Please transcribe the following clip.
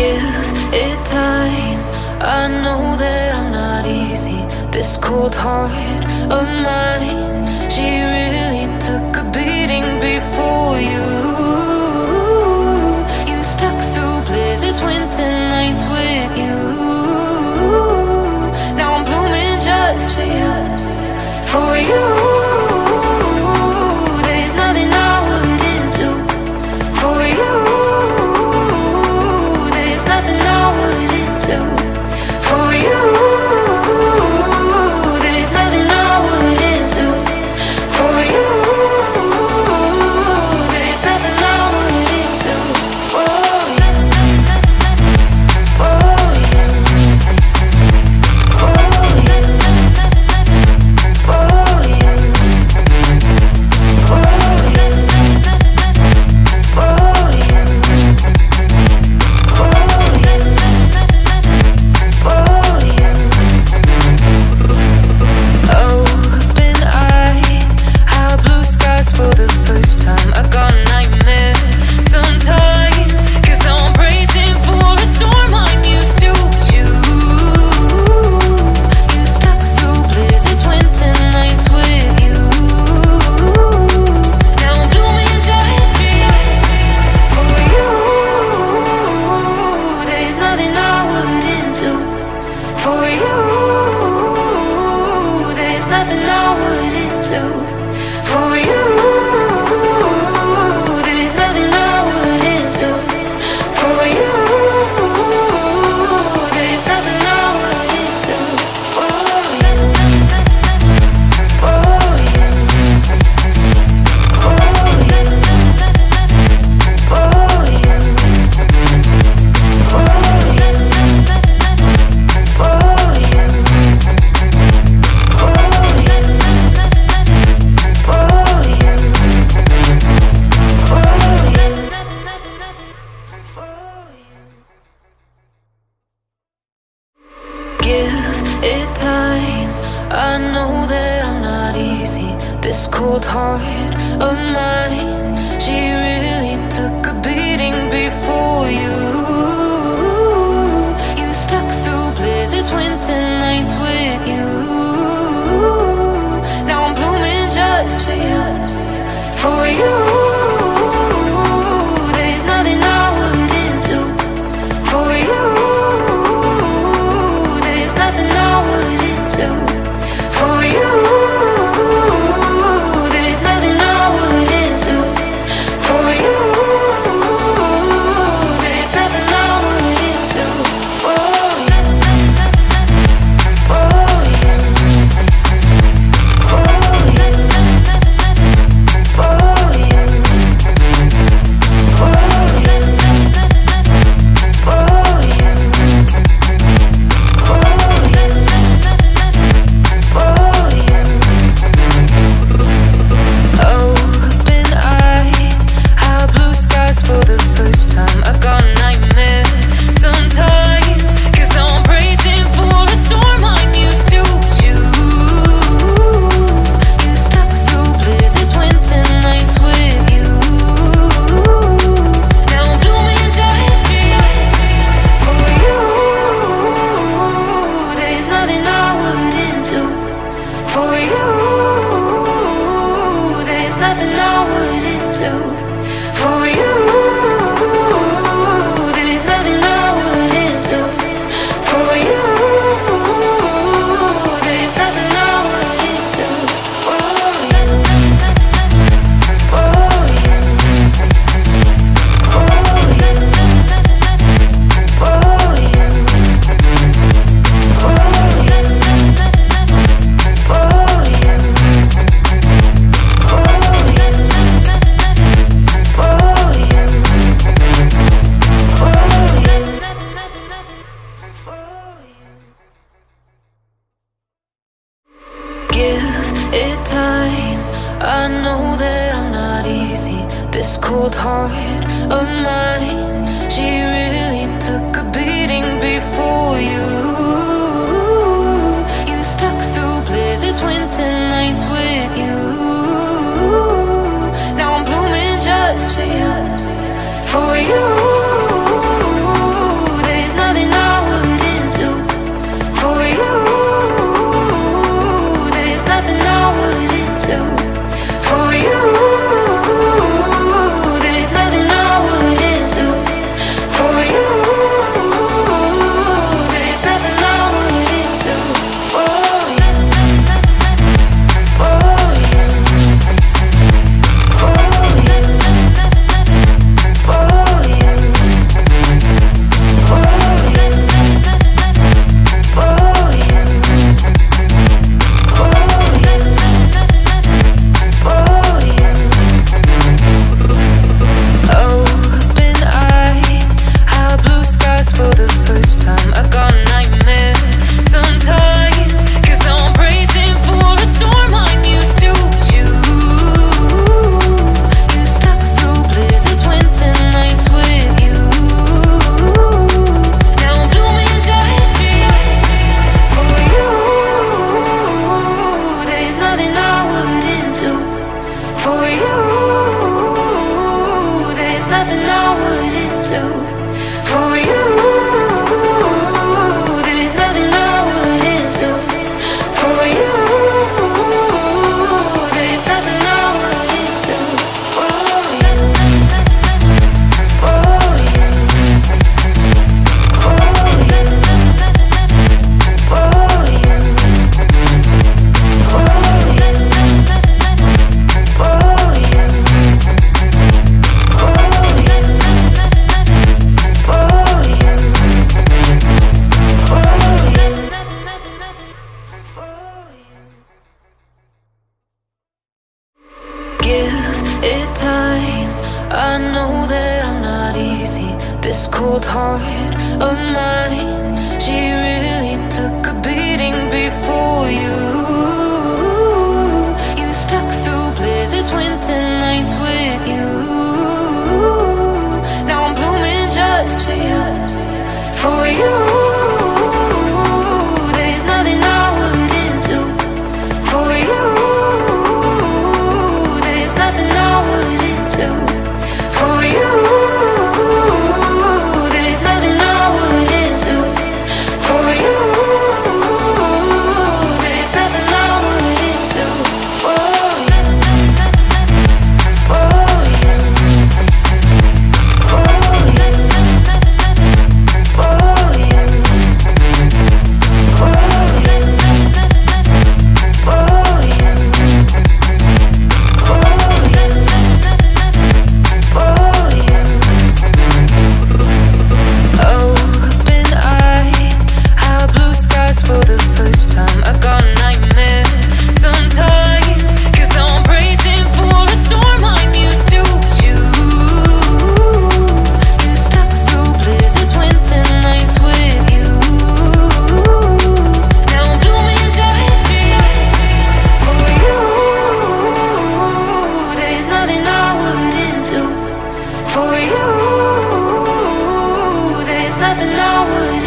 Give it time. I know that I'm not easy. This cold heart of mine, she really took a beating before you. You stuck through blizzards, winter nights with you. Now I'm blooming just for you. For you, there's nothing I wouldn't do. For you, there's nothing I wouldn't do. For you, there's nothing I wouldn't do. For you, there's nothing I wouldn't do. For you, for you, for you, for you, for you, for you, for you. Open eye, high blue skies for the first time. I got nightmares sometimes, 'cause I'm bracing for a storm I'm used to. You stuck through blizzards, winter nights with you. Now I'm blooming just for you. For you, there's nothing I wouldn't do. For you, there's nothing I wouldn't do. For you, there's nothing I wouldn't do. For you, there's nothing I wouldn't do. For you, for you, for you, for you, for you, for you, give it time. I know that I'm not easy. This cold heart of mine, she really took a beating before you. You stuck through blizzards, winter nights with you. Now I'm blooming just for you. For you, there's nothing I wouldn't do. For you, there's nothing I wouldn't do. For you, there's nothing I wouldn't do. For you, there's nothing I wouldn't do. For you, for you, for you, for you. heart of mine. She really took a beating before you. You stuck through blizzards, winter nights with you. Now I'm blooming just for you. For you, there's nothing I wouldn't do. For you, there's nothing I wouldn't do. For you, there's nothing I wouldn't do. For you, there's nothing I wouldn't do. For you, for you, for you, for you, for you, there's nothing I would